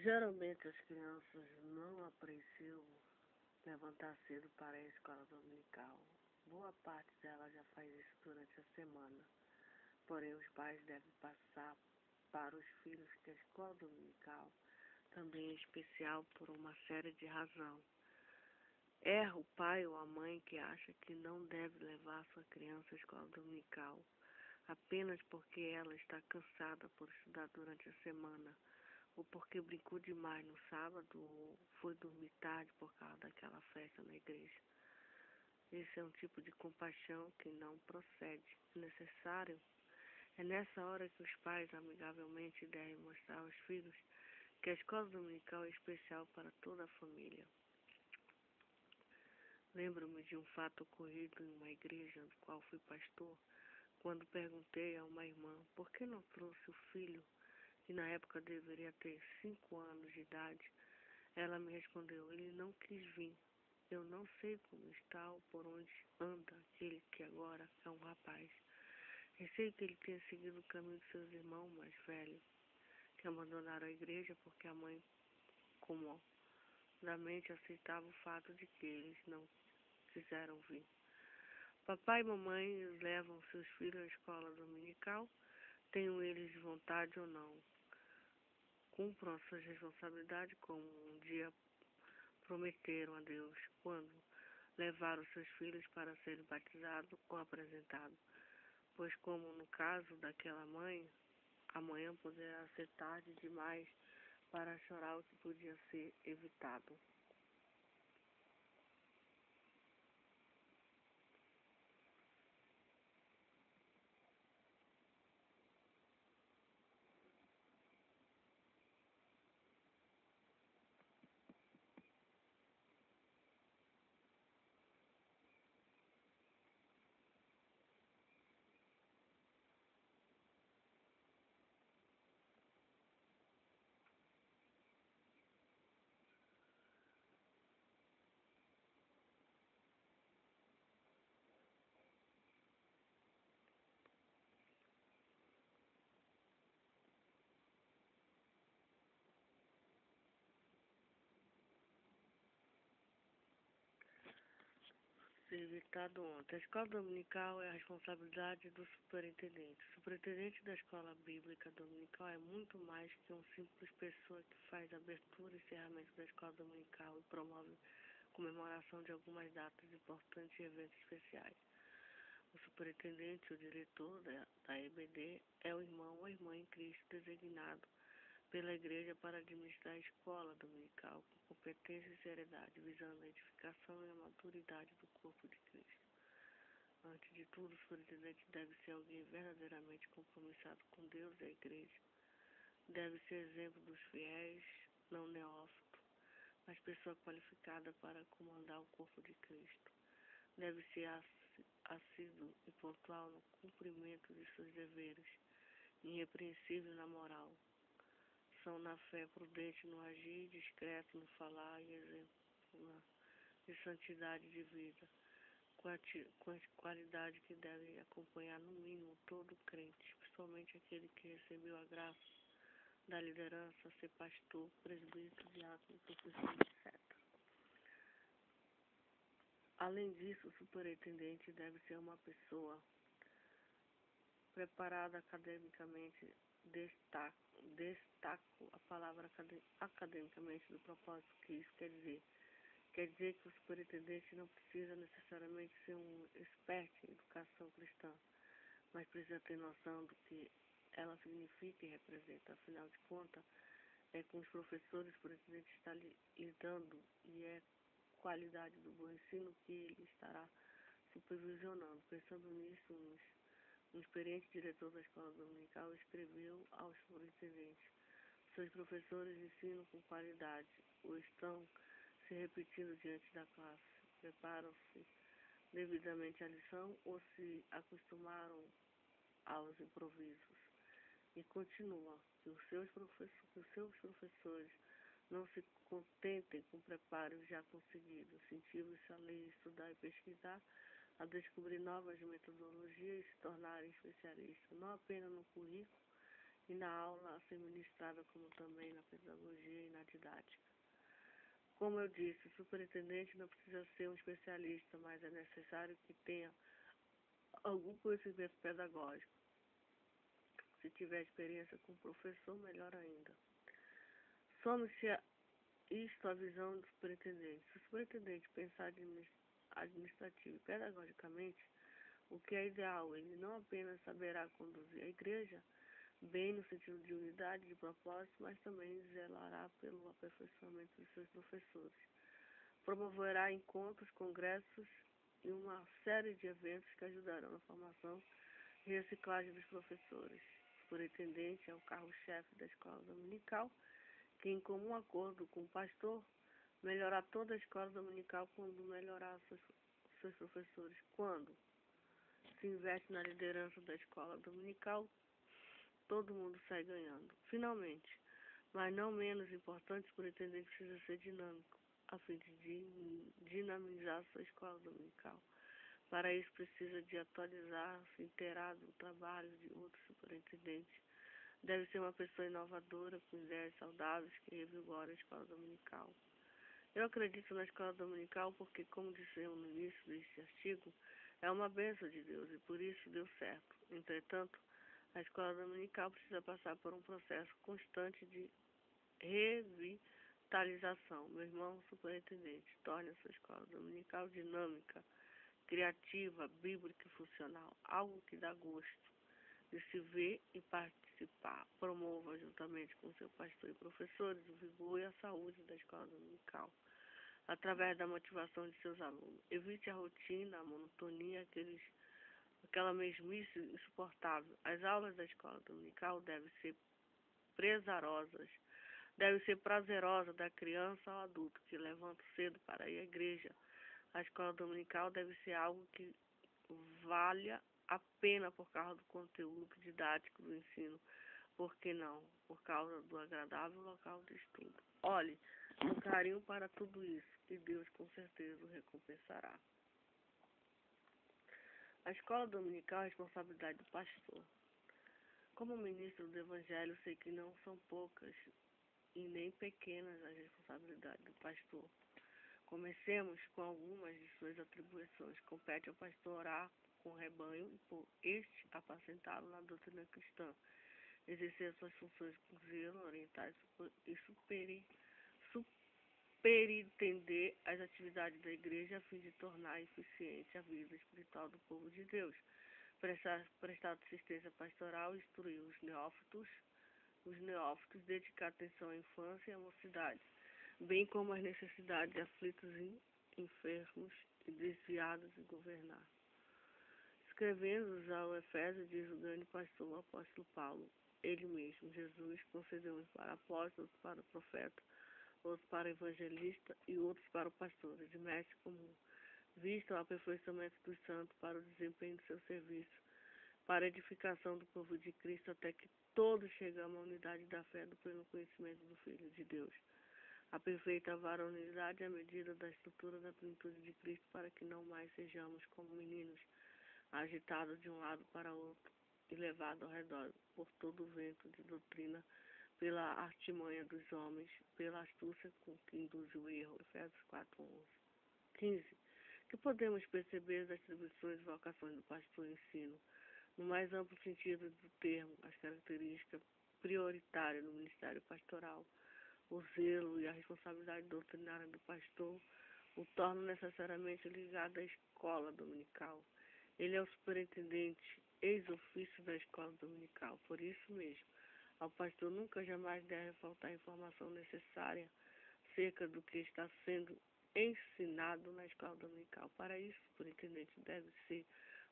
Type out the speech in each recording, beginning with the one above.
Geralmente as crianças não apreciam levantar cedo para a escola dominical. Boa parte delas já faz isso durante a semana. Porém, os pais devem passar para os filhos que a escola dominical também é especial por uma série de razões. Erra o pai ou a mãe que acha que não deve levar sua criança à escola dominical apenas porque ela está cansada por estudar durante a semana, ou porque brincou demais no sábado, ou foi dormir tarde por causa daquela festa na igreja. Esse é um tipo de compaixão que não procede. É necessário. É nessa hora que os pais amigavelmente devem mostrar aos filhos que a escola dominical é especial para toda a família. Lembro-me de um fato ocorrido em uma igreja do qual fui pastor, quando perguntei a uma irmã por que não trouxe o filho, que na época deveria ter 5 anos de idade. Ela me respondeu: ele não quis vir. Eu não sei como está ou por onde anda aquele que agora é um rapaz. Receio que ele tenha seguido o caminho de seus irmãos mais velhos, que abandonaram a igreja porque a mãe comodamente aceitava o fato de que eles não quiseram vir. Papai e mamãe levam seus filhos à escola dominical, tenham eles vontade ou não. Cumpram as suas responsabilidades como um dia prometeram a Deus quando levaram seus filhos para serem batizados ou apresentados, pois como no caso daquela mãe, amanhã poderá ser tarde demais para chorar o que podia ser evitado. Evitado ontem. A escola dominical é a responsabilidade do superintendente. O superintendente da escola bíblica dominical é muito mais que uma simples pessoa que faz abertura e encerramento da escola dominical e promove comemoração de algumas datas importantes e eventos especiais. O superintendente, o diretor da EBD, é o irmão ou irmã em Cristo designado pela igreja para administrar a escola dominical com competência e seriedade, visando a edificação e a maturidade do corpo de Cristo. Antes de tudo, o superintendente deve ser alguém verdadeiramente compromissado com Deus e a igreja. Deve ser exemplo dos fiéis, não neófito, mas pessoa qualificada para comandar o corpo de Cristo. Deve ser assíduo e pontual no cumprimento de seus deveres, irrepreensível na moral. São na fé, prudente no agir, discreto no falar e exemplo de santidade de vida, com a qualidade que deve acompanhar no mínimo todo crente, principalmente aquele que recebeu a graça da liderança, ser pastor, presbítero, diácono, professor, etc. Além disso, o superintendente deve ser uma pessoa preparada academicamente. Destaco a palavra academicamente do propósito que isso quer dizer. Quer dizer que o superintendente não precisa necessariamente ser um expert em educação cristã, mas precisa ter noção do que ela significa e representa. Afinal de contas, é com os professores que o superintendente está lidando e é qualidade do bom ensino que ele estará supervisionando. Pensando nisso, um experiente diretor da escola dominical escreveu ao superintendente: seus professores ensinam com qualidade ou estão se repetindo diante da classe, preparam-se devidamente à lição ou se acostumaram aos improvisos. E continua que os seus professores não se contentem com preparos já conseguidos, incentivem-se a ler, estudar e pesquisar, a descobrir novas metodologias e se tornarem especialistas, não apenas no currículo e na aula a ser ministrada, como também na pedagogia e na didática. Como eu disse, o superintendente não precisa ser um especialista, mas é necessário que tenha algum conhecimento pedagógico. Se tiver experiência com o professor, melhor ainda. Some-se isto a visão do superintendente. Se o superintendente pensar administrativo e pedagogicamente, o que é ideal, ele não apenas saberá conduzir a igreja bem no sentido de unidade de propósito, mas também zelará pelo aperfeiçoamento de seus professores. Promoverá encontros, congressos e uma série de eventos que ajudarão na formação e reciclagem dos professores. O superintendente é o carro-chefe da escola dominical, que, em comum acordo com o pastor, melhorar toda a escola dominical quando melhorar seus professores. Quando se investe na liderança da escola dominical, todo mundo sai ganhando. Finalmente, mas não menos importante, o superintendente precisa ser dinâmico, a fim de dinamizar sua escola dominical. Para isso, precisa de atualizar, se inteirar do trabalho de outros superintendentes. Deve ser uma pessoa inovadora, com ideias saudáveis, que revigora a escola dominical. Eu acredito na escola dominical porque, como dissemos no início deste artigo, é uma bênção de Deus e por isso deu certo. Entretanto, a escola dominical precisa passar por um processo constante de revitalização. Meu irmão superintendente, torne a sua escola dominical dinâmica, criativa, bíblica e funcional, algo que dá gosto de se ver e participar. Promova, juntamente com seu pastor e professores, o vigor e a saúde da escola dominical, através da motivação de seus alunos. Evite a rotina, a monotonia, aquela mesmice insuportável. As aulas da escola dominical devem ser prazerosas da criança ao adulto que levanta cedo para ir à igreja. A escola dominical deve ser algo que valha a pena por causa do conteúdo didático do ensino. Por que não? Por causa do agradável local de estudo. Olhe, um carinho para tudo isso, e Deus com certeza o recompensará. A escola dominical é a responsabilidade do pastor. Como ministro do Evangelho, sei que não são poucas e nem pequenas as responsabilidades do pastor. Comecemos com algumas de suas atribuições. Compete ao pastor orar com o rebanho e por este apacentá-lo na doutrina cristã, exercer suas funções com zelo, orientar e superintender as atividades da igreja a fim de tornar eficiente a vida espiritual do povo de Deus, prestar assistência pastoral, instruir os neófitos, dedicar atenção à infância e à mocidade, bem como às necessidades de aflitos, enfermos e desviados e governar. Escrevendo ao Efésio, diz o grande pastor, o apóstolo Paulo, ele mesmo, Jesus, concedeu uns para apóstolos, outros para profeta, outros para evangelista e outros para o pastor, de mestre comum, visto o aperfeiçoamento dos santos para o desempenho do seu serviço, para a edificação do povo de Cristo, até que todos chegamos à unidade da fé do pleno conhecimento do Filho de Deus. A perfeita varonilidade é a medida da estrutura da plenitude de Cristo, para que não mais sejamos como meninos, agitados de um lado para outro e levados ao redor por todo o vento de doutrina, pela artimanha dos homens, pela astúcia com que induz o erro. Efésios 4:11. 15. Que podemos perceber as atribuições e vocações do pastor em ensino, no mais amplo sentido do termo, as características prioritárias do ministério pastoral, o zelo e a responsabilidade doutrinária do pastor o tornam necessariamente ligado à escola dominical. Ele é o superintendente ex-ofício da escola dominical. Por isso mesmo, ao pastor nunca jamais deve faltar informação necessária acerca do que está sendo ensinado na escola dominical. Para isso, o superintendente deve ser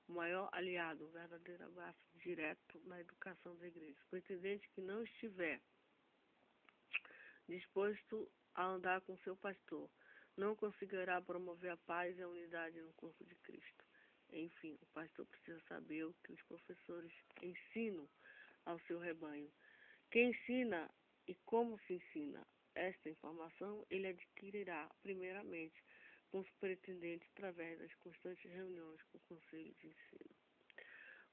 o maior aliado, o verdadeiro abraço direto na educação da igreja. O superintendente que não estiver disposto a andar com seu pastor não conseguirá promover a paz e a unidade no corpo de Cristo. Enfim, o pastor precisa saber o que os professores ensinam ao seu rebanho. Quem ensina e como se ensina esta informação, ele adquirirá, primeiramente, com o superintendente através das constantes reuniões com o conselho de ensino.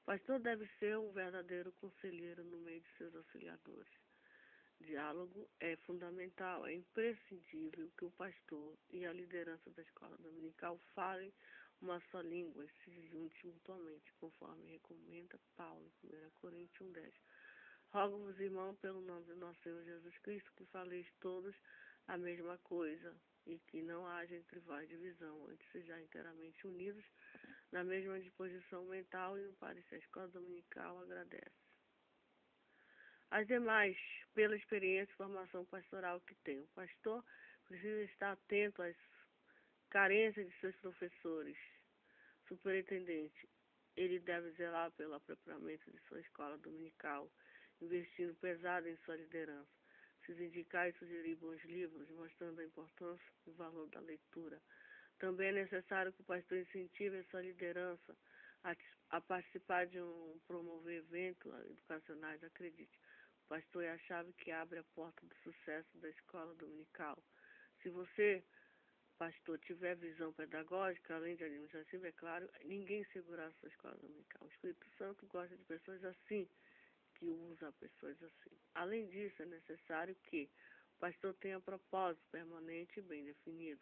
pastor deve ser um verdadeiro conselheiro no meio de seus auxiliadores. Diálogo é fundamental, é imprescindível que o pastor e a liderança da escola dominical falem uma só língua e se juntem mutuamente, conforme recomenda Paulo em 1 Coríntios 1:10. Rogo-vos, irmão, pelo nome de nosso Senhor Jesus Cristo, que faleis todos a mesma coisa e que não haja entre vós divisão, antes sejais inteiramente unidos na mesma disposição mental e no parecer. A escola dominical agradece. As demais, pela experiência e formação pastoral que tem. O pastor precisa estar atento às carências de seus professores. Superintendente, ele deve zelar pelo aprimoramento de sua escola dominical, investindo pesado em sua liderança. Precisa indicar e sugerir bons livros, mostrando a importância e o valor da leitura. Também é necessário que o pastor incentive a sua liderança a participar de promover eventos educacionais. Acredite, o pastor é a chave que abre a porta do sucesso da escola dominical. Se você, pastor, tiver visão pedagógica, além de administrativa, é claro, ninguém segurará a sua escola dominical. O Espírito Santo gosta de pessoas assim, que usa pessoas assim. Além disso, é necessário que o pastor tenha propósito permanente e bem definido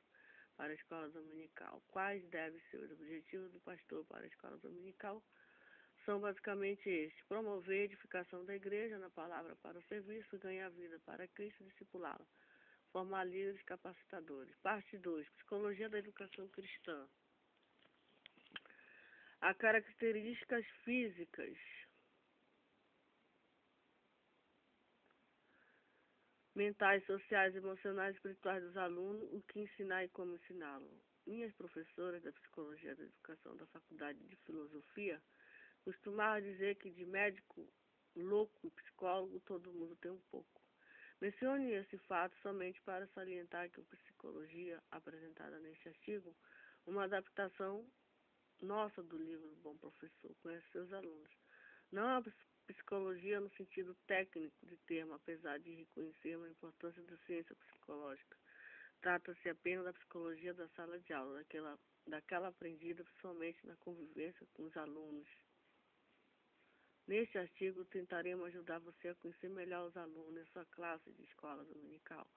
para a escola dominical. Quais devem ser os objetivos do pastor para a escola dominical? São basicamente estes: promover a edificação da igreja na palavra para o serviço, ganhar vida para Cristo e discipulá-la. Formar líderes capacitadores. Parte 2. Psicologia da educação cristã. As características físicas, mentais, sociais, emocionais e espirituais dos alunos, o que ensinar e como ensiná-lo. Minhas professoras da Psicologia da Educação da Faculdade de Filosofia costumavam dizer que de médico, louco e psicólogo todo mundo tem um pouco. Mencione esse fato somente para salientar que a psicologia apresentada neste artigo, uma adaptação nossa do livro Bom Professor, conhece seus alunos. Não é a psicologia no sentido técnico de termo, apesar de reconhecer a importância da ciência psicológica. Trata-se apenas da psicologia da sala de aula, daquela aprendida principalmente na convivência com os alunos. Neste artigo, tentaremos ajudar você a conhecer melhor os alunos em sua classe de escola dominical.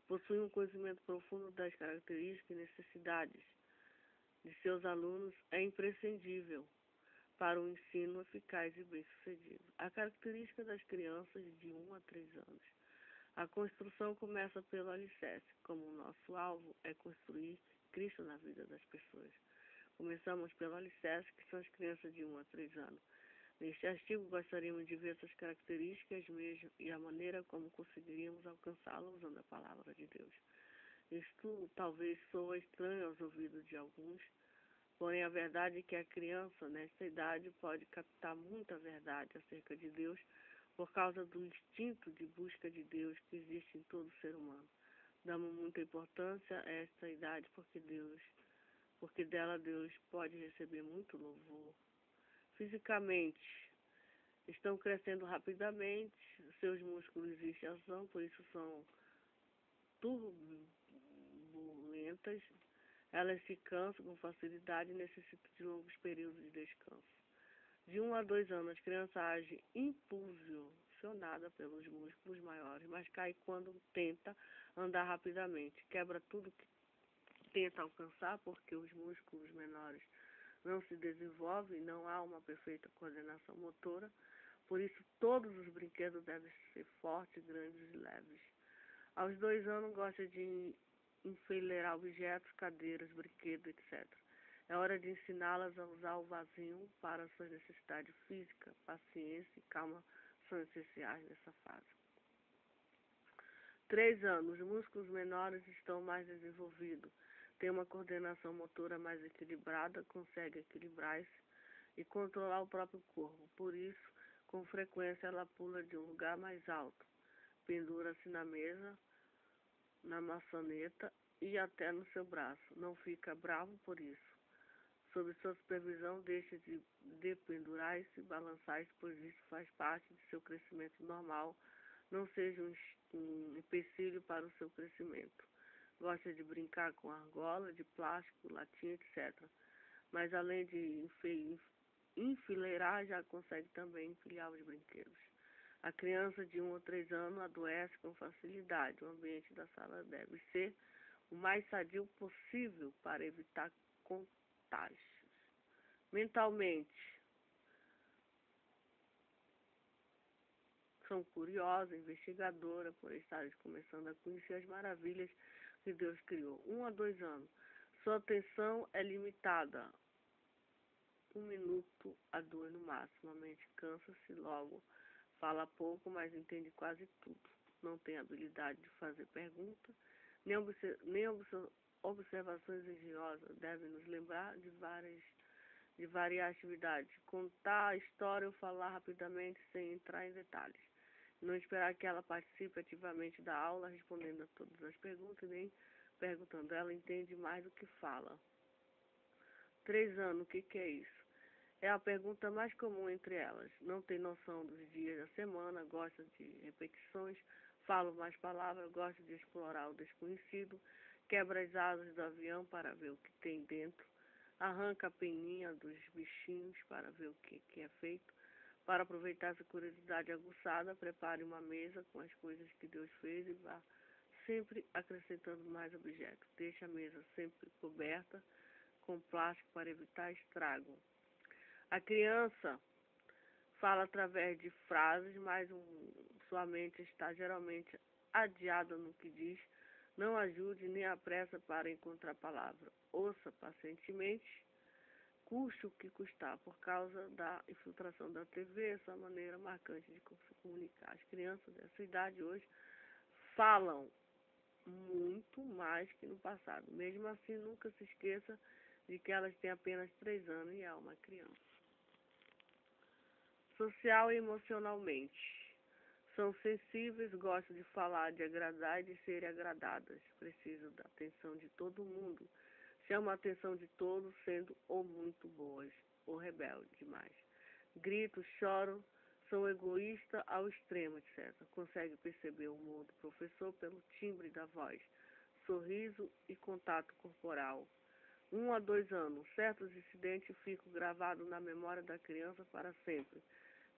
Possuir um conhecimento profundo das características e necessidades de seus alunos é imprescindível para um ensino eficaz e bem-sucedido. A característica das crianças de 1 a 3 anos. A construção começa pelo alicerce, como o nosso alvo é construir Cristo na vida das pessoas. Começamos pelo alicerce, que são as crianças de 1 a 3 anos. Neste artigo, gostaríamos de ver essas características mesmo e a maneira como conseguiríamos alcançá-las usando a palavra de Deus. Isto talvez soe estranho aos ouvidos de alguns, porém a verdade é que a criança, nesta idade, pode captar muita verdade acerca de Deus por causa do instinto de busca de Deus que existe em todo ser humano. Damos muita importância a esta idade porque dela Deus pode receber muito louvor. Fisicamente, estão crescendo rapidamente, seus músculos existe ação, por isso são turbulentas. Elas se cansam com facilidade e necessitam de longos períodos de descanso. De 1 a 2 anos, a criança age impulsionada pelos músculos maiores, mas cai quando tenta andar rapidamente. Quebra tudo que tenta alcançar, porque os músculos menores não se desenvolvem, não há uma perfeita coordenação motora. Por isso, todos os brinquedos devem ser fortes, grandes e leves. Aos 2 anos, gosta de enfileirar objetos, cadeiras, brinquedos, etc. É hora de ensiná-las a usar o vasinho para suas necessidades físicas. Paciência e calma são essenciais nessa fase. 3 anos, os músculos menores estão mais desenvolvidos. Tem uma coordenação motora mais equilibrada, consegue equilibrar-se e controlar o próprio corpo. Por isso, com frequência, ela pula de um lugar mais alto, pendura-se na mesa, na maçaneta e até no seu braço. Não fica bravo por isso. Sob sua supervisão, deixa de dependurar-se e balançar-se, pois isso faz parte de seu crescimento normal. Não seja um empecilho para o seu crescimento. Gosta de brincar com argola, de plástico, latinha, etc. Mas além de enfileirar, já consegue também empilhar os brinquedos. A criança de 1 ou 3 anos adoece com facilidade. O ambiente da sala deve ser o mais sadio possível para evitar contágios. Mentalmente, são curiosa, investigadora, por estarem começando a conhecer as maravilhas que Deus criou. 1 a 2 anos. Sua atenção é limitada. 1 minuto a 2 no máximo. A mente cansa-se logo. Fala pouco, mas entende quase tudo. Não tem habilidade de fazer perguntas, nem observações engenhosas. Deve nos lembrar de variar atividades. Contar a história ou falar rapidamente sem entrar em detalhes. Não esperar que ela participe ativamente da aula, respondendo a todas as perguntas, nem perguntando. Ela entende mais do que fala. 3 anos, o que é isso? É a pergunta mais comum entre elas. Não tem noção dos dias da semana, gosta de repetições, fala mais palavras, gosta de explorar o desconhecido, quebra as asas do avião para ver o que tem dentro, arranca a peninha dos bichinhos para ver o que é feito. Para aproveitar essa curiosidade aguçada, prepare uma mesa com as coisas que Deus fez e vá sempre acrescentando mais objetos. Deixe a mesa sempre coberta com plástico para evitar estrago. A criança fala através de frases, mas sua mente está geralmente adiada no que diz. Não ajude nem apressa para encontrar palavra. Ouça pacientemente, custe o que custar. Por causa da infiltração da TV, essa maneira marcante de se comunicar. As crianças dessa idade hoje falam muito mais que no passado. Mesmo assim, nunca se esqueça de que elas têm apenas 3 anos e é uma criança. Social e emocionalmente. São sensíveis, gostam de falar, de agradar e de serem agradadas. Precisam da atenção de todo mundo. Chamam a atenção de todos, sendo ou muito boas, ou rebeldes demais. Gritam, choram, são egoístas ao extremo, etc. Consegue perceber o humor do professor pelo timbre da voz, sorriso e contato corporal. 1 a 2 anos. Certos incidentes ficam gravados na memória da criança para sempre.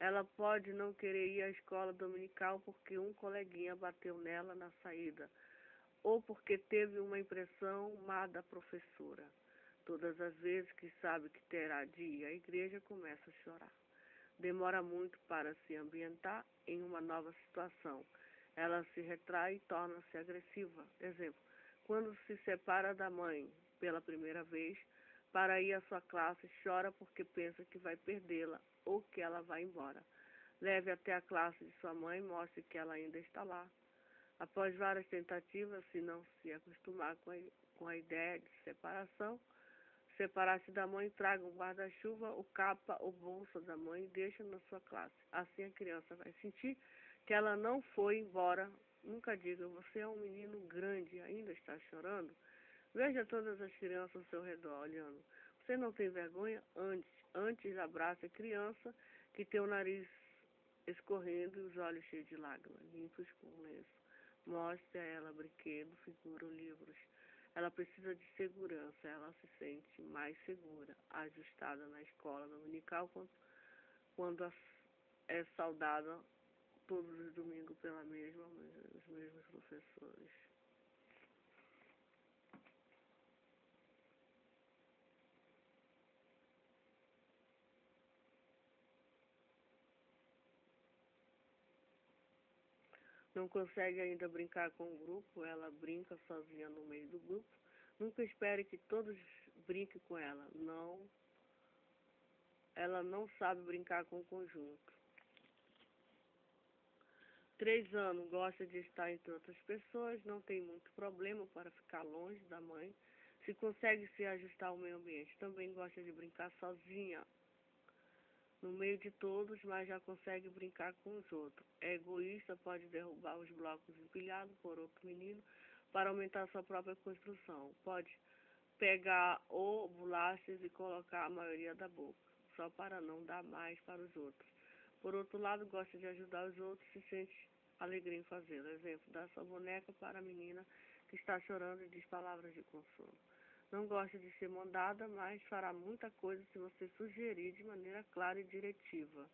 Ela pode não querer ir à escola dominical porque um coleguinha bateu nela na saída, ou porque teve uma impressão má da professora. Todas as vezes que sabe que terá de ir à igreja, começa a chorar. Demora muito para se ambientar em uma nova situação. Ela se retrai e torna-se agressiva. Exemplo, quando se separa da mãe pela primeira vez, para ir à sua classe, chora porque pensa que vai perdê-la ou que ela vai embora. Leve até a classe de sua mãe e mostre que ela ainda está lá. Após várias tentativas, se não se acostumar com a ideia de separação, separar-se da mãe, traga um guarda-chuva, o capa ou bolsa da mãe e deixa na sua classe. Assim a criança vai sentir que ela não foi embora. Nunca diga, você é um menino grande, ainda está chorando? Veja todas as crianças ao seu redor, olhando. Você não tem vergonha? Antes abrace a criança que tem o nariz escorrendo e os olhos cheios de lágrimas, limpos com lenço. Mostre a ela brinquedo, figura ou livros. Ela precisa de segurança, ela se sente mais segura, ajustada na escola dominical quando é saudada todos os domingos os mesmos professores. Não consegue ainda brincar com o grupo, ela brinca sozinha no meio do grupo. Nunca espere que todos brinquem com ela. Ela não sabe brincar com o conjunto. 3 anos, gosta de estar entre outras pessoas, não tem muito problema para ficar longe da mãe. Se consegue se ajustar ao meio ambiente. Também gosta de brincar sozinha, no meio de todos, mas já consegue brincar com os outros. É egoísta, pode derrubar os blocos empilhados por outro menino para aumentar sua própria construção. Pode pegar ou bolachas e colocar a maioria da boca, só para não dar mais para os outros. Por outro lado, gosta de ajudar os outros e sente alegria em fazê-lo. Exemplo, dá sua boneca para a menina que está chorando e diz palavras de consolo. Não gosta de ser mandada, mas fará muita coisa se você sugerir de maneira clara e diretiva.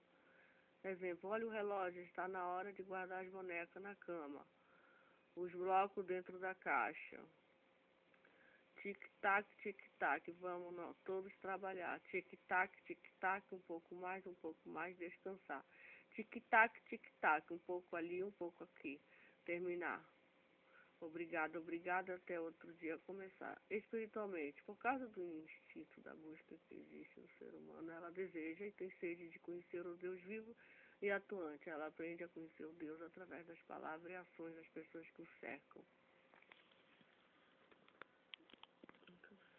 Exemplo, olha o relógio, está na hora de guardar as bonecas na cama. Os blocos dentro da caixa. Tic-tac, vamos nós todos trabalhar. Tic-tac, um pouco mais, descansar. Tic-tac, um pouco ali, um pouco aqui. Terminar. Obrigado, até outro dia começar. Espiritualmente, por causa do instinto da busca que existe no ser humano, ela deseja e tem sede de conhecer o Deus vivo e atuante. Ela aprende a conhecer o Deus através das palavras e ações das pessoas que o cercam.